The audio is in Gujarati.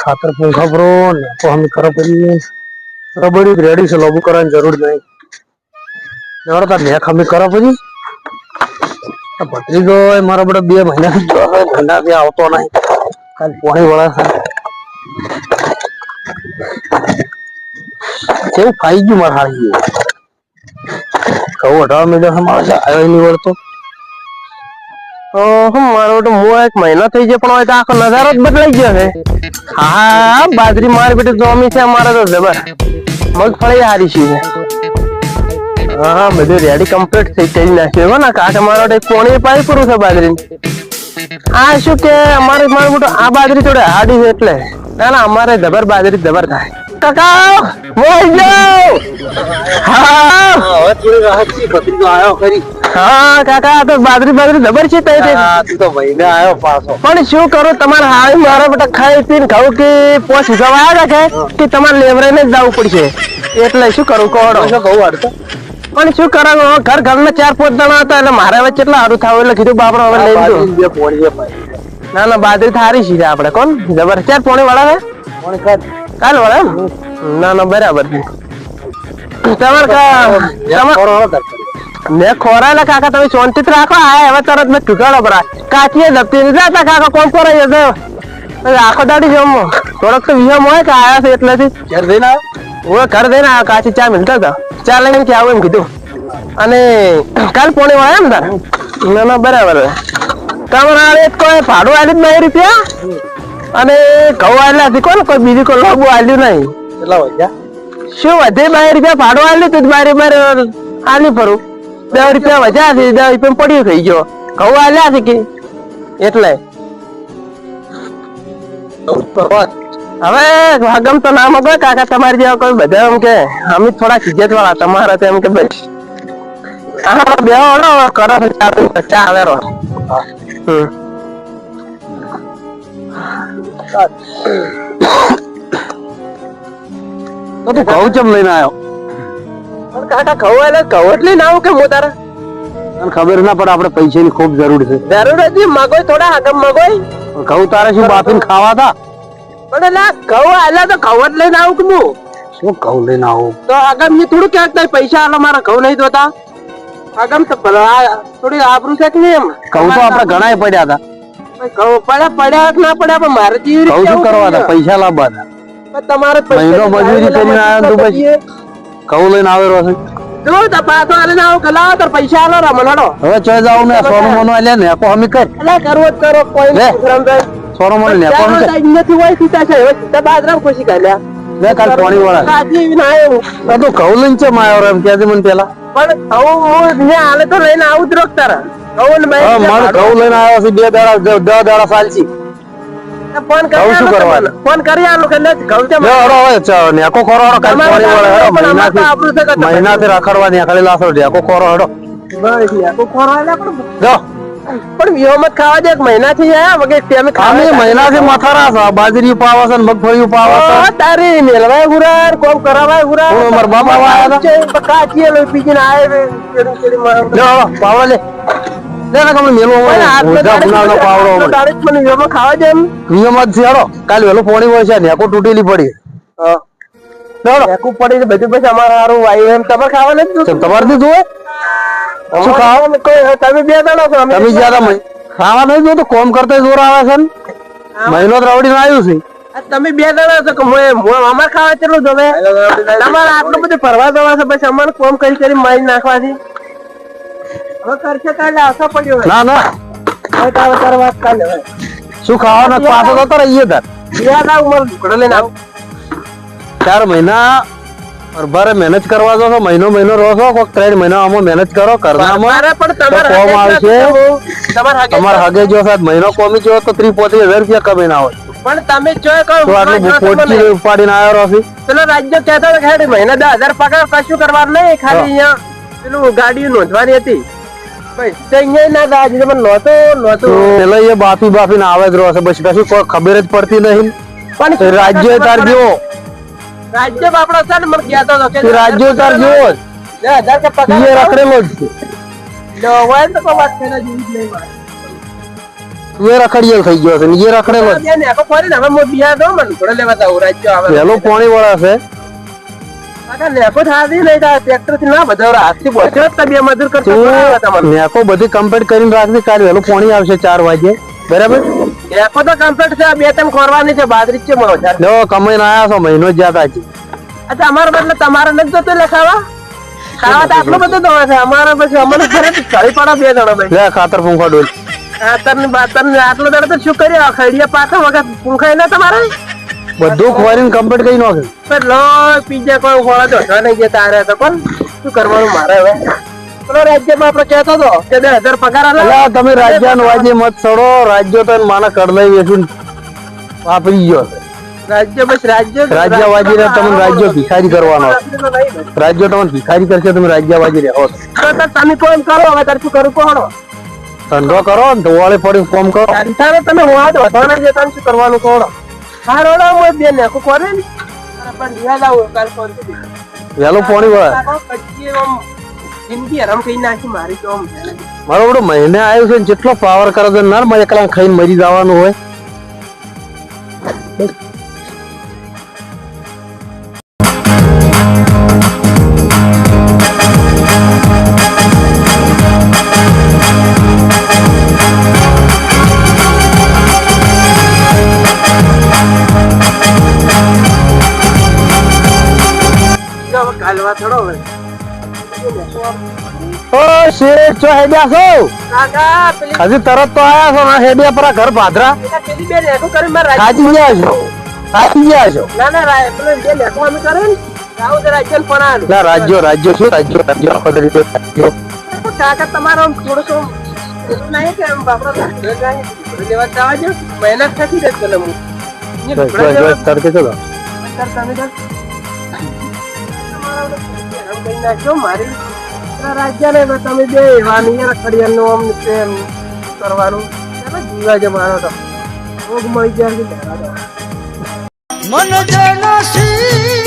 ખાતર પૂંખા ભરો ને તો અમે ખરાબ કરી રબડી રેડી છે લોબુ કરવાની જરૂર નહીં તાર ને અમે ખરાબ પછી ભત્રીજો મારા બધા 2 મહિનાથી આવતો નહીં કાલ પોણી વળા કેવું ખાઈ ગયું મારે હારી કહું 18 મિનિટ મારે આવ્યો નહીં વળતો મારો તો હું 1 મહિનો થઈ ગયો પણ આખો નજારો જ બદલાઈ ગયો છે હા બાજરી મારી બેટી જોમી છે અમારે તો જબર મગફળી હારી છે હા બધું રેડી કમ્પ્લીટ થઈ કરી નાખ્યું હો ને કાકા મારો કોણી પાઈ પૂરું છે બાજરી આ શું કે અમારે મારું મોટું આ બાજરી થોડી હાડી છે એટલે ના ના અમારે જબર બાજરી જબર થાય કાકા મોઈ જાઓ હા હવે થોડી રાહત છે ભત્રીજો આવ્યો ખરી હા કાકા તો બાજરી જબર છે તઈ તું તો મહિને આવ્યો પાછો પણ શું કરું તમારે હાઈ મારા બેટા ખાઈ પીને ખાવું કે પોસ ઉગાવા આવ્યા કે તમારે લેવરાઈને જ જવું પડશે એટલે શું કરું કોડો બહુ અડતો પણ શું કરવાનું ઘર ને 4-5 જણા હતા એટલે મારે હવે કેટલા સારું થાવ એટલે કીધું બાપડો હવે લઈ લીધું ના ના બાજરી થારી છે આપડે કોણ જબર 4 પોણી વાળા છે કાલ વાળા ના ના બરાબર મેં ખોરાયેલા કાકા તમે શાંતિ રાખો આ હવે તરત મેં ટૂટાડો પરા કાચીએ દબતી જતા કાકા કોણ ખોરાઈ જશે આખો દાડી જમો થોડોક તો વિહમ હોય કે આયા છે એટલેથી ઘર દઈને આવ્યો ઘર દઈને આવ્યો કાચી ચા મિલતા હતા ચા લઈને કે આવું એમ કીધું અને કાલ પોણી વાળા એમ તાર ના ના બરાબર તમારે કોઈ ભાડું આવ્યું 9 રૂપિયા અને ઘઉં આવેલા હતી કોને કોઈ બીજું કોઈ લોબુ આવ્યું નહીં કેટલા વધ્યા શું વધે 2 રૂપિયા ભાડું આવ્યું તું બારે આલી ફરું 2 રૂપિયા વધ્યા છે 2 રૂપિયા પડ્યું થઈ ગયો ઘઉં આલ્યા છે કે એટલે હવે ભાગમ તો ના મગો કાકા તમારી જેવા કોઈ બધા એમ કે અમે થોડા ખીજત વાળા તમારા તો એમ કે બસ હા બે કરો ચા આવે રો તો તું ઘઉં ચમ લઈને આવ્યો કાકા ઘઉં એટલે ઘઉં જ લઈને આવું કે હું તારા તને ખબર ના પડે આપણે પૈસાની ખૂબ જરૂર છે જરૂર હતી મગોય થોડા આગમ મગોય ઘઉં તારે શું બાફીને ખાવા હતા પણ એટલે ઘઉં આલ્યા તો ઘઉં જ લઈને આવું કે હું શું ઘઉં લઈને આવું તો આગમ ની થોડું ક્યાંક થાય પૈસા આલો મારા ઘઉં નહીં દોતા આગમ તો થોડી આબરૂ છે કે નહીં એમ ઘઉં તો આપણે ઘણા પડ્યા હતા ઘઉં પડ્યા ના પડ્યા પણ મારે જેવી ઘઉં શું કરવા હતા પૈસા લાવવા હતા તમારે મહિનો મજૂરી કરીને આવ્યો તું પછી ઘઉં લઈને આવેલો છે જો તો પાછો આલે આવો કલાવ તો પૈસા આલો રમણો હવે ચોય જાવ ને સોનું મોનું આલે ને કો હમી કર એટલે કરવો જ કરો કોઈ સોનું મોનું ને કો હમી કર નથી હોય સીતા છે હવે સીતા બાજરામ ખુશી કાલ્યા લે કાલ પાણી વાળા કાજી ના આવ્યો તો ઘઉં લઈને છે માયો એમ કે મને પેલા પણ હું ને આલે તો લઈને આવું જ રોક તારા ઘઉં ને હા મારે ઘઉં લઈને આવ્યો છે 2 દાડા 10 દાડા સાલસી ફોન કરી શું કરવાનું ફોન કરી આલો કે ઘઉં છે હવે નેકો ખોરો કાલ પાણી વાળા મહિનાથી રખડવા નીકળી લાસો નેકો ખોરો હડો બસ નેકો ખોરો આલે જો પણ વિહોમત ખાવા દે મહિનાથી આયા વગે તેમે ખામી મહિનાથી મથારા છે બાજરી પાવા છે મગફળી પાવા છે તારી મેલવાય ગુરાર કોમ કરાવાય ગુરાર માર બાપા આયા છે કાચી લો પીજીને આયે કેડી જો પાવડો લે લે ના કમ મેલો હોય પાવડો ડાયરેક્ટ મને વિહોમત ખાવા દે એમ વિહોમત છે હડો કાલ વેલો પોણી હોય છે નેકો તૂટેલી પડી હા નેકો પડી બધું પછી અમાર હારું વાય એમ તમાર ખાવા નથી તમાર થી જોવે શું ખાવા કોઈ તમે 2 જણા છો અમે તમે જ્યાદા ખાવા નહીં જો તો કોમ કરતા જોર આવે છે મહિનો રવડી આવ્યું છે તમે 2 જણા છો કે અમાર ખાવા કેટલું જોવે તમારે આટલું બધું ફરવા જવા છે પછી અમારે કોમ કરી મારી નાખવાથી હવે કરશે કાલે આવશો પડ્યો ના ના હવે તાર વાત કાલે શું ખાવાના પાછો તો રહીએ તાર યાદ આવ મારો ઢોકળો લઈને આવ 4 મહિના બરાબર મહેનત કરવા જો છો મહિનો રહો છો કોક 3 મહિના આમાં મહેનત કરો કરનામાં પણ તમારે કોમ આવશે તમારે હગે જો સાત મહિનો કોમી જો તો 30-35 હજાર રૂપિયા કમાઈને આવો પણ તમે જોય કહો તો આટલું પોટકી ઉપાડીને આવ્યો રહો પેલો રાજ્ય કહેતો હતો કે મહિના 10,000 પગાર કશું કરવાનું નહીં ખાલી અહીંયા પેલું ગાડી નોંધવાની હતી ભાઈ તે અહીંયા ના દાજ મને નહોતો પેલા એ બાફીને આવે જ રહો છે બસ કશું કોઈ ખબર જ પડતી નહીં પણ રાજ્ય તાર જો રાજ્ય બાપડો છે ને મને કહેતો હતો કે રાજ્ય તાર જો 10,000 કે પગાર એ રખડેલો જ છે લો હોય તો કોઈ વાત છે ને જીવી નહીં તું એ રખડિયેલ થઈ ગયો છે ને એ રખડેલો જ. બે નેકો ફરીને હવે હું બિહાર દઉં મને ઘોડે લેવા જાઉં રાજ્ય આવે વહેલો પાણી વાળા છે. કાકા નેકો થાતી નહીં તા ટ્રેક્ટર થી ના બધા હાથથી પહોંચ્યો જ તા બે મજૂર કરતા બોલાવ્યા તા મને. મેકો બધી કમ્પ્લીટ કરીને રાખજે, કાલે વહેલું પાણી આવશે 4 વાગે બરાબર. નેકો તો કમ્પ્લીટ છે બે ત્રણ ખોરવાની છે બાજરી છે મને વધારે. લો કમાઈને આયા છો મહિનો જ જાતા છે. અચ્છા અમારા બદલે તમારે નથી જતો એટલે ખાવા ખાવા તો આટલું બધું દવા છે અમારા પછી અમને ઘરે ચડી પડો બે જણો ભાઈ. લે ખાતર પૂંખા ડોલ. ખાતર ની બાતર ને આટલો દડો તો શું કર્યો ખૈડિયા પાછા વખત પૂંખાય ના તમારે બધું ખોરીને કમ્પ્લીટ કરી નાખે. લો પીઝા કોઈ ખોળા તો નહીં જતા આ રહ્યા તો કોણ શું કરવાનું મારે હવે. પેલો રાજ્યમાં આપડે કહેતો હતો કે 2000 પગાર આલે. અલા તમે રાજ્યાન વાજે મત ચડો, રાજ્ય તો માના કરલાઈ વેઠું વાપરી ગયો છે. રાજ્ય બસ રાજ્ય વાજી રહ્યા તમને રાજ્ય ભિખારી કરવાનો. રાજ્ય તમને ભિખારી કરશે, તમે રાજ્ય વાજી રહ્યા હો. તમે કોમ કરો હવે તારે શું કરું કોણ ધંધો કરો ને ધોવાળે પડી કોમ કરો. તમે હોવા દો તમે શું કરવાનું કોણ હારો હું બે નેકો કરે ને પણ યાદ આવું કાલ ફોન વહેલું પાણી વાળા જિંદગી હરામ કઈ નાખી મારી તો મારો બધો મહિને આવ્યું છે ને જેટલો પાવર કરે છે ના મારે એકલા ખાઈને મરી જવાનું હોય. કાલવા થોડો હવે ઓ શેઠ છો હેડ્યા છો? કાકા પેલી હજી તરત તો આયા છો ના હેડ્યા પર ઘર ભાદરા પેલી બે નેકો કરી માર થાકી ગયા છો, થાકી ગયા છો. ના ના પેલો બે નેકો અમે કરે ને આવું તો રાજ્ય પણ આલું ના રાજ્યો શું રાજ્યો આખો તરીકે રાજ્યો. કાકા તમારો થોડોસો નહીં કે બાપડો લેવા જવા જો મહેનત થતી રહે પેલો હું તડકે છો મારી રાજ્ય ને તમે બે વાની રખડિયા નું આમ પ્રેમ કરવાનું જીવા છે મારો તો ભોગ મળી જાય મન જનસી